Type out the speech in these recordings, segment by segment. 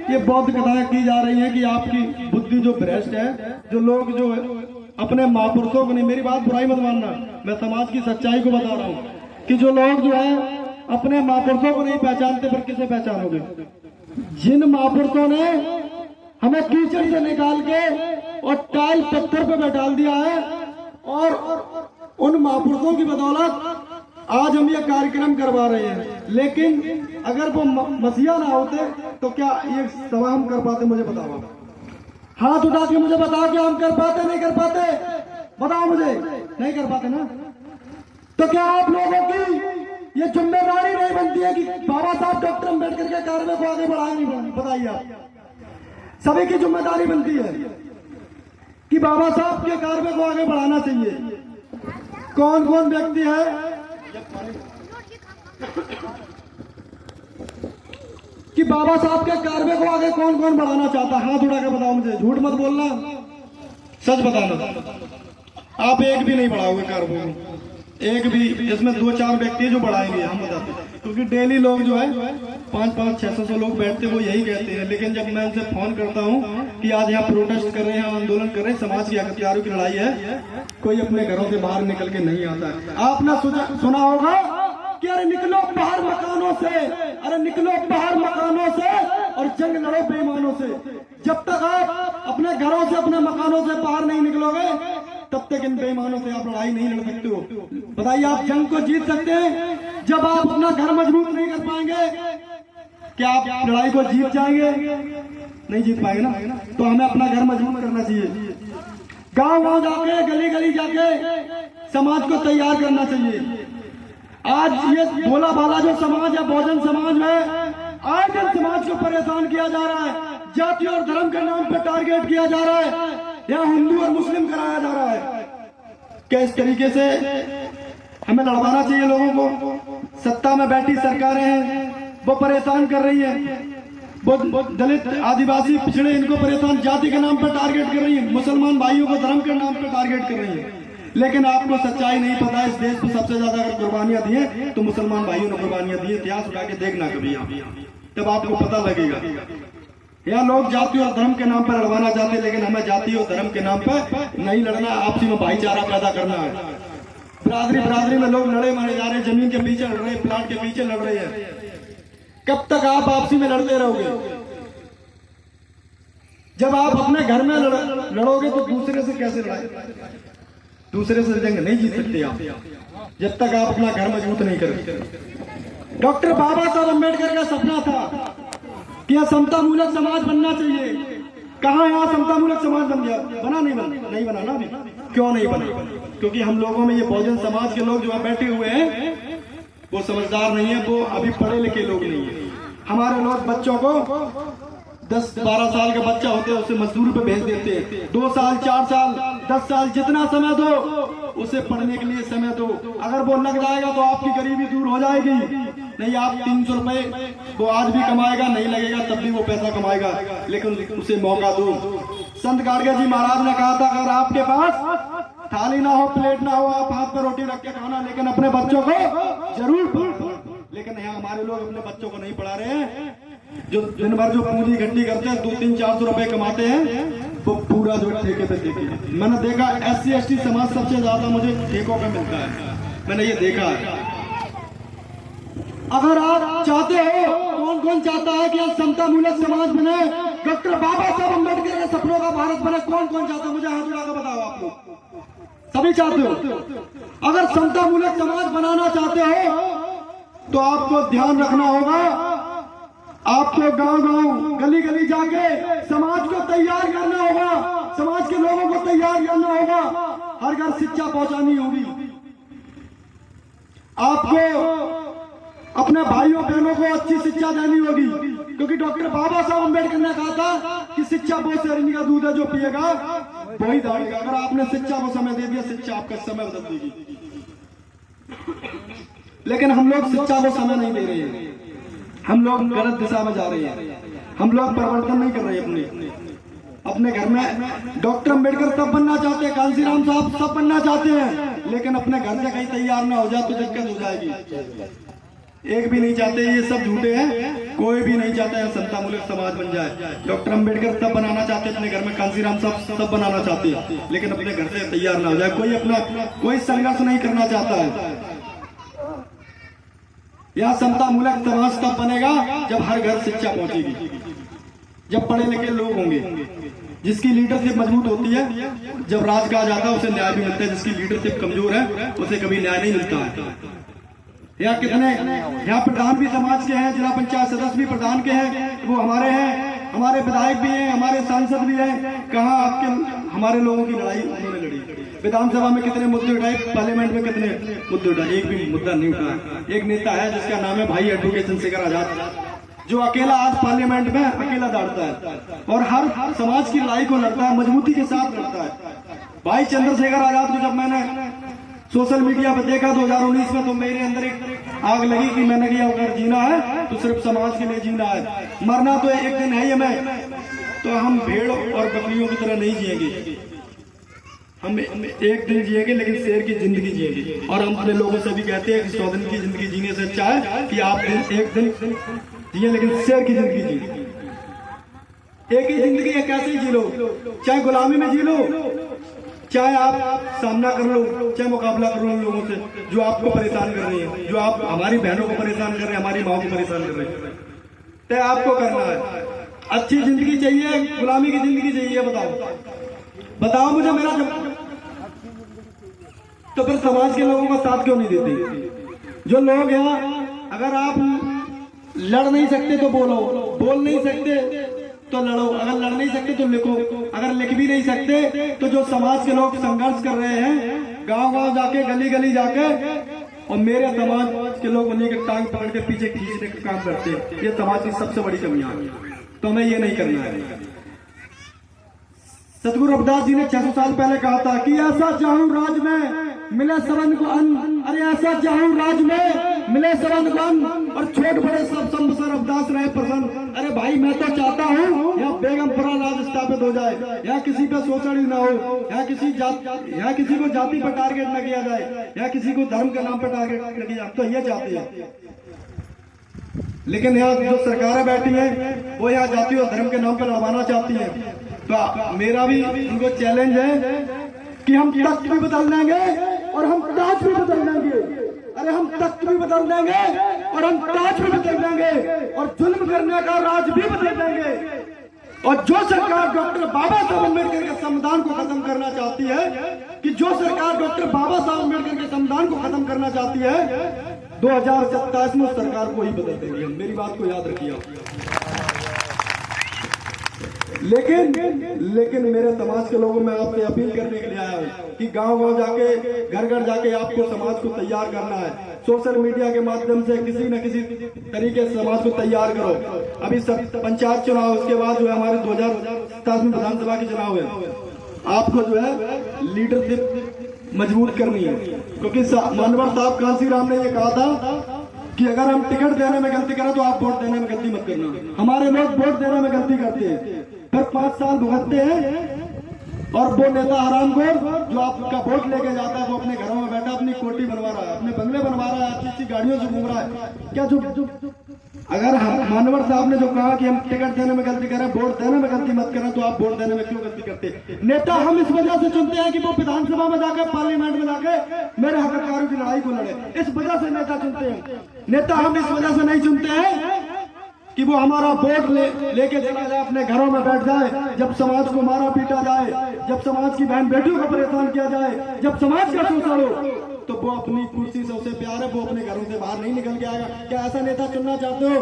ये बौद्ध कथाएं की जा रही हैं कि आपकी बुद्धि जो भ्रष्ट है, जो लोग जो अपने महापुरुषों को नहीं, मेरी बात बुराई मत मानना, मैं समाज की सच्चाई को बता रहा हूँ कि जो लोग जो है अपने महापुरुषों को नहीं पहचानते, फिर किसे पहचानोगे? जिन महापुरुषों ने हमें कीचड़ से निकाल के और टाइल पत्थर पे बैठा दिया है, और उन महापुरुषों की बदौलत आज हम ये कार्यक्रम करवा रहे हैं। लेकिन अगर वो मसीहा ना होते तो क्या ये सभा हम कर पाते? मुझे बताओ, हाथ उठा के मुझे बताओ कि हम कर पाते नहीं कर पाते? बताओ मुझे, नहीं कर पाते ना? तो क्या आप लोगों की ये जिम्मेदारी नहीं बनती है कि बाबा साहब डॉक्टर अम्बेडकर के कार्य को आगे बढ़ाए? नहीं, बताइए आप, सभी की जिम्मेदारी बनती है कि बाबा साहब के कार्य को आगे बढ़ाना चाहिए। कौन कौन व्यक्ति है कि बाबा साहब के कार्य को आगे कौन कौन बढ़ाना चाहता? हाथ उठा के बताओ मुझे, झूठ मत बोलना, सच बताना। आप एक भी नहीं बढ़ाओगे कार्य को, एक भी। इसमें 2-4 व्यक्ति जो बढ़ाएंगे, हम बताते हैं, क्योंकि डेली लोग जो है 500, 600 लोग बैठते, वो यही कहते हैं। लेकिन जब मैं उनसे फोन करता हूँ कि आज यहाँ प्रोटेस्ट कर रहे हैं, आंदोलन कर रहे हैं, समाज की हथियारों की लड़ाई है, कोई अपने घरों से बाहर निकल के नहीं आता है। आपने सुना होगा कि अरे निकलो बाहर मकानों से, अरे निकलो बाहर मकानों से और जंग लड़ो बेईमानों से। जब तक आप अपने घरों से, अपने मकानों से बाहर नहीं निकलोगे, तब तक इन बेईमानों से आप लड़ाई नहीं लड़ सकते हो। बताइए, आप जंग को जीत सकते हैं जब आप अपना घर मजबूत नहीं कर पाएंगे? क्या आप लड़ाई को जीत जाएंगे? नहीं जीत पाएंगे ना। तो हमें अपना घर मजबूत करना चाहिए, गांव गांव जाके, गली गली जाके समाज को तैयार करना चाहिए। आज ये भोला भाला जो समाज है, बहुजन समाज है, आज इन समाज को परेशान किया जा रहा है, जाति और धर्म के नाम पर टारगेट किया जा रहा है, यहाँ हिंदू और मुस्लिम कराया जा रहा है। क्या इस तरीके से हमें लड़वाना चाहिए लोगों को? सत्ता में बैठी सरकारें हैं, वो परेशान कर रही है, वो दलित, आदिवासी, पिछड़े, इनको परेशान जाति के नाम पर टारगेट कर रही है, मुसलमान भाइयों को धर्म के नाम पर टारगेट कर रही है। लेकिन आपको सच्चाई नहीं पता, इस देश में सबसे ज्यादा अगर कुर्बानियां दी है तो मुसलमान भाइयों ने कुर्बानियां दी है। इतिहास उठा के देखना कभी आप, तब आपको पता लगेगा। यहाँ लोग जाति और धर्म के नाम पर लड़वाना चाहते हैं, लेकिन हमें जाति और धर्म के नाम पर नहीं लड़ना, आपसी में भाईचारा पैदा करना है। बिरादरी बिरादरी में लोग लड़े मारे जा रहे हैं, जमीन के पीछे लड़ रहे हैं, प्लाट के पीछे लड़ रहे हैं। कब तक आप आपसी में लड़ते रहोगे? जब आप अपने घर में लड़ोगे तो दूसरे से कैसे लड़ाई? दूसरे से जंग नहीं जीत सकते आप जब तक आप अपना घर मजबूत नहीं करें। डॉक्टर बाबा साहब अम्बेडकर का सपना था कि यह समता मूलक समाज बनना चाहिए। कहाँ यहाँ समता मूलक समाज बन गया? बना नहीं बना ना अभी। क्यों नहीं बना? क्योंकि हम लोगों में ये बहुजन समाज के लोग जो बैठे हुए हैं वो समझदार नहीं है, वो अभी पढ़े लिखे लोग नहीं है। हमारे लोग बच्चों को 10-12 साल का बच्चा होते हैं उसे मजदूरी पे भेज देते हैं। 2 साल, 4 साल, 10 साल, जितना समय दो उसे पढ़ने के लिए समय दो। अगर वो लग जाएगा तो आपकी गरीबी दूर हो जाएगी। नहीं, आप 300 रुपए वो आज भी कमाएगा, नहीं लगेगा तब भी वो पैसा कमाएगा, लेकिन उसे मौका दो। संत गाडगे जी महाराज ने कहा था, अगर आपके पास थाली ना हो, प्लेट ना हो, आप हाथ पर रोटी रख के खाना, लेकिन अपने बच्चों को जरूर पढ़ाओ। लेकिन यहाँ हमारे लोग अपने बच्चों को नहीं पढ़ा रहे हैं। जो दिन भर जो पूंजी इकट्ठी करते हैं, 200-400 रुपए कमाते हैं, वो पूरा जो ठेके पे देते हैं। मैंने देखा SC/ST समाज सबसे ज्यादा मुझे ठेकों पे मिलता है, मैंने ये देखा है। अगर आप चाहते हो, कौन कौन चाहता है कि समता मूलक समाज बने, डॉक्टर बाबा साहब अम्बेडकर के सपनों का भारत बने? कौन कौन चाहता है? मुझे हाथ उठा कर बताओ। आप लोग सभी चाहते हो? अगर समता मूलक समाज बनाना चाहते हो तो आपको ध्यान रखना होगा, आपको गांव गांव, गली गली जाके समाज को तैयार करना होगा, समाज के लोगों को तैयार करना होगा, हर घर शिक्षा पहुंचानी होगी। आपको अपने भाइयों बहनों को अच्छी शिक्षा देनी होगी, क्योंकि डॉक्टर बाबा साहब अम्बेडकर ने कहा था कि शिक्षा वो शेरनी का दूध है, जो पिएगा वही दौड़ेगा। अगर आपने शिक्षा को समय दे दिया, शिक्षा आपका समय बदल देगी। लेकिन हम लोग शिक्षा को समय नहीं दे रहे हैं, हम लोग गलत दिशा में जा रहे हैं, हम लोग परिवर्तन नहीं कर रहे अपने घर में। डॉक्टर अम्बेडकर तब बनना चाहते हैं, कांशीराम साहब सब बनना चाहते हैं, लेकिन अपने घर से कहीं तैयार ना हो जाए तो दिक्कत हो जाएगी। एक भी नहीं चाहते, ये सब झूठे हैं। कोई भी नहीं चाहता है समता मूलक समाज बन जाए। डॉक्टर अंबेडकर सब बनाना चाहते, अपने घर में कांसीराम सब बनाना चाहते हैं, लेकिन अपने घर से तैयार ना हो जाए। कोई संघर्ष नहीं करना चाहता है। यह समता मूलक समाज तब बनेगा जब हर घर शिक्षा पहुंचेगी, जब पढ़े लिखे लोग होंगे, जिसकी लीडरशिप मजबूत होती है। जब राज कहा जाता है उसे न्याय भी मिलता है, जिसकी लीडरशिप कमजोर है उसे कभी न्याय नहीं मिलता है। यहाँ प्रधान भी समाज के हैं, जिला पंचायत सदस्य भी प्रधान के हैं, वो हमारे हैं, हमारे विधायक भी हैं, हमारे सांसद भी हैं। कहाँ आपके हमारे लोगों की लड़ाई उन्होंने लड़ी? विधानसभा में कितने मुद्दे उठाए, पार्लियामेंट में कितने मुद्दे उठाए? एक भी मुद्दा नहीं उठाया। एक नेता है जिसका नाम है भाई एडवोकेट चंद्रशेखर आजाद, जो अकेला आज पार्लियामेंट में अकेला दौड़ता है और हर समाज की लड़ाई को लड़ता है, मजबूती के साथ लड़ता है। भाई चंद्रशेखर आजाद को जब मैंने सोशल मीडिया पर देखा 2019 में, तो मेरे अंदर एक आग लगी कि मैंने कहा अगर जीना है तो सिर्फ समाज के लिए जीना है, मरना तो एक दिन है ही हमें। तो हम भेड़ और बकरियों की तरह नहीं जिएंगे, हम एक दिन जिएंगे लेकिन शेर की जिंदगी जिएंगे। और हम अपने लोगों से भी कहते हैं कि 100 दिन की जिंदगी जीने से अच्छा है कि आप एक दिन जिए लेकिन शेर की जिंदगी जिए। एक ही जिंदगी है, कैसे ही जी लो, चाहे गुलामी में जी लो, चाहे आप सामना कर लो, चाहे मुकाबला कर लो उन लोगों से जो आपको परेशान कर रही है, जो आप हमारी बहनों को परेशान कर रहे हैं, हमारी माओ को परेशान कर रहे हैं। तय आपको करना है। अच्छी जिंदगी चाहिए, गुलामी की जिंदगी चाहिए? बताओ मुझे। मेरा जब तो फिर समाज के लोगों का साथ क्यों नहीं देते? जो लोग हैं, अगर आप लड़ नहीं सकते तो बोलो, बोल नहीं सकते तो लड़ो, अगर लड़ नहीं सकते तो लिखो, अगर लिख भी नहीं सकते तो जो समाज के लोग संघर्ष कर रहे हैं गांव-गांव जाके, गली गली जाके, और मेरे समाज के लोग उन्हीं के टांग पकड़ के पीछे खींचने का काम करते हैं। ये समाज की सबसे बड़ी कमियां है, तो हमें ये नहीं करना है। सतगुरु रविदास जी ने 600 साल पहले कहा था कि ऐसा चाहूं राज में मिले सबन को अन्न, अरे ऐसा चाहूं राज में मिले सबन को अन्न, और छोट बड़े सब संवत्सर रविदास रहे प्रसन्न। अरे भाई मैं तो चाहता हूँ यहाँ बेगमपुरा राज स्थापित हो जाए, यहाँ किसी पे शोषण ही ना हो, यहाँ किसी को जाति पर टारगेट न किया जाए, यहाँ किसी को धर्म के नाम पर टारगेट न किया जाए, तो ये चाहते हैं। लेकिन यहाँ जो सरकारें बैठी हैं वो यहाँ जाति और धर्म के नाम पर लड़वाना चाहती है। तो मेरा भी उनको चैलेंज है कि हम तख्त भी बदल देंगे और हम ताज भी बदल देंगे। अरे हम तख्त भी बदल देंगे और हम ताज भी बदल देंगे और जुल्म करने का राज भी बदल देंगे। और जो सरकार डॉक्टर बाबा साहब अम्बेडकर के संविधान को खत्म करना चाहती है, कि जो सरकार डॉक्टर बाबा साहब अम्बेडकर के संविधान को खत्म करना चाहती है, 2027 में सरकार को ही बदल देंगे। मेरी बात को याद रखिए। लेकिन मेरे समाज के लोगों में आपसे अपील करने के लिए आया हूँ कि गांव-गांव जाके, घर-घर जाके आपको समाज को तैयार करना है। सोशल मीडिया के माध्यम से किसी न किसी तरीके से समाज को तैयार करो। अभी सब पंचायत चुनाव, उसके बाद जो है हमारे 2027 में विधानसभा के चुनाव है। आपको जो है लीडरशिप मजबूत करनी है, क्योंकि मानवर साहब कांसीराम ने ये कहा था कि अगर हम टिकट देने में गलती करें तो आप वोट देने में गलती मत करना। हमारे लोग वोट देने में गलती करते हैं, फिर 5 साल भुगतते हैं, और वो नेता हरामखोर जो आपका वोट लेके जाता है वो अपने घरों में बैठा अपनी कोठी बनवा रहा है, अपने बंगले बनवा रहा है, अच्छी अच्छी गाड़ियों से घूम रहा है। क्या जो अगर मानवर साहब ने जो कहा कि हम टिकट देने में गलती करें, वोट देने में गलती मत करें, तो आप वोट देने में क्यों गलती करते? नेता हम इस वजह से चुनते हैं कि वो विधानसभा में जाकर, पार्लियामेंट में जाके मेरे हक अधिकारों की लड़ाई को लड़े। इस वजह से नेता चुनते हैं। नेता हम इस वजह से नहीं चुनते हैं कि वो हमारा वोट लेके चला जाए, अपने घरों में बैठ जाए, जब समाज को मारा पीटा जाए, जब समाज की बहन बेटियों को परेशान किया जाए, जब समाज का शोषण हो, तो वो अपनी कुर्सी से उसे प्यार है, वो अपने घरों से बाहर नहीं निकल के आएगा। क्या ऐसा नेता चुनना चाहते हो?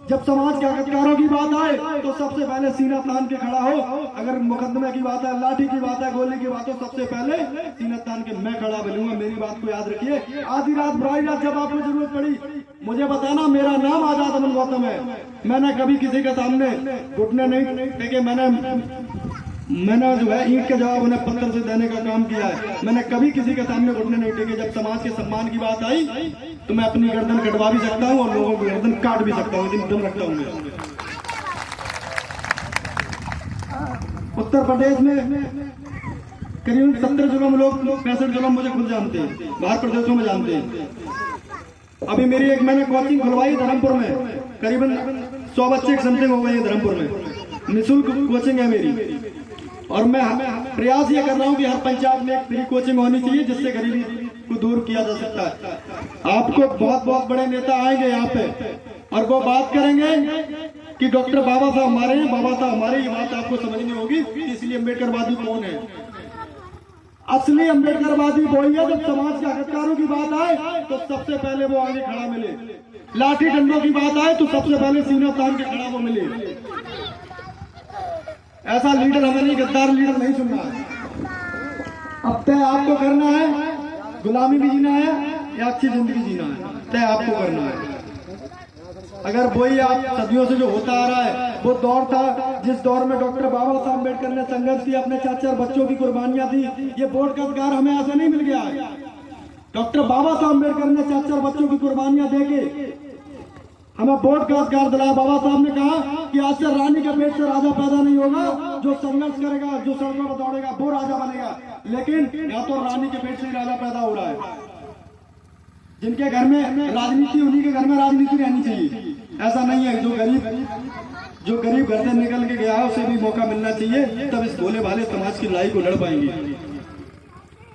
जब समाज के अधिकारों की बात आए तो सबसे पहले सीना तान के खड़ा हो। अगर मुकदमे की बात है, लाठी की बात है, गोली की बात हो, सबसे पहले सीना तान के मैं खड़ा मिलूंगा। मेरी बात को याद रखिए। आधी रात बुराई रात जब आपको जरूरत पड़ी, मुझे बताना। मेरा नाम आजाद अमन गौतम है। मैंने कभी किसी के सामने घुटने नहीं टेके। मैंने जो है ईंट के जवाब उन्हें पत्थर से देने का काम किया है। मैंने कभी किसी के सामने घुटने नहीं टेके। जब समाज के सम्मान की बात आई तो मैं अपनी गर्दन कटवा भी सकता हूँ और लोगों की गर्दन काट भी सकता हूँ। दम रखता हूँ मैं। उत्तर प्रदेश में करीब 70 जिलों में लोग 65 जिलों में मुझे खुद जानते हैं, बाहर प्रदेशों में जानते हैं। अभी मेरी एक मैंने कोचिंग खुलवाई धर्मपुर में, करीबन 100 बच्चे समथिंग हो गए हैं धर्मपुर में, निःशुल्क कोचिंग है मेरी। और मैं प्रयास ये कर रहा हूँ कि हर पंचायत में एक फ्री कोचिंग होनी चाहिए, जिससे गरीबी को दूर किया जा सकता है। आपको बहुत बहुत बड़े नेता आएंगे यहाँ पे और वो बात करेंगे कि डॉक्टर बाबा साहब हमारे हैं, बाबा साहब हमारे। ये बात आपको समझनी होगी, इसलिए अम्बेडकरवादी कौन है। असली अम्बेडकरवादी वही है जब समाज के हकदारों की बात आए तो सबसे पहले वो आगे खड़ा मिले, लाठी डंडों की बात आए तो सबसे पहले सीना तान के खड़ा वो मिले। ऐसा लीडर हमें नहीं, गद्दार लीडर नहीं सुनना है। अब तय आपको करना है, गुलामी भी जीना है या अच्छी जिंदगी जीना है, तय आपको करना है। अगर वही आप सदियों से जो होता आ रहा है वो दौर था जिस दौर में डॉक्टर बाबा साहब अम्बेडकर ने संघर्ष किया, अपने 4-4 बच्चों की कुर्बानियां दी, ये बोर्ड का अधिकार हमें ऐसा नहीं मिल गया है। डॉक्टर बाबा साहब अम्बेडकर ने 4-4 बच्चों की कुर्बानियां देके हमें वोट का अधिकार दिलाया। बाबा साहब ने कहा कि आज से रानी के पेट से राजा पैदा नहीं होगा, जो संघर्ष करेगा, जो सड़कों पर दौड़ेगा वो राजा बनेगा। लेकिन यहाँ तो रानी के पेट से ही राजा पैदा हो रहा है। जिनके घर में राजनीति, उन्हीं के घर में राजनीति रहनी चाहिए। ऐसा नहीं है, जो गरीब घर से निकल के गया है उसे भी मौका मिलना चाहिए, तब इस भोले भाले समाज की लड़ाई को लड़ पाएंगे।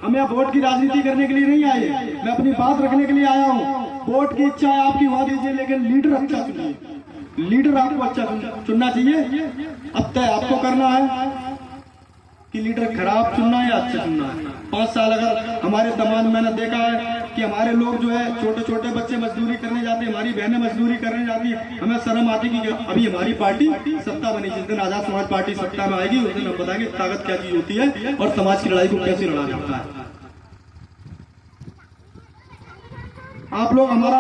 हम यहाँ वोट की राजनीति करने के लिए नहीं आए, मैं अपनी बात रखने के लिए आया हूँ। वोट की इच्छा है आपकी, वहां दीजिए, लेकिन लीडर अच्छा चुनिए। लीडर आपको अच्छा चुनना चाहिए। अब तय आपको करना है कि लीडर खराब चुनना है या अच्छा चुनना है। 5 साल अगर हमारे तमाम, मैंने देखा है कि हमारे लोग जो है छोटे छोटे बच्चे मजदूरी करने जाते हैं, हमारी बहनें मजदूरी करने जाती है, हमें शर्म आती कि अभी हमारी पार्टी सत्ता बनी। जिस दिन आजाद समाज पार्टी सत्ता में आएगी उस दिन हम बताएंगे ताकत क्या चीज होती है और समाज की लड़ाई को कैसे लड़ा जाता है। आप लोग हमारा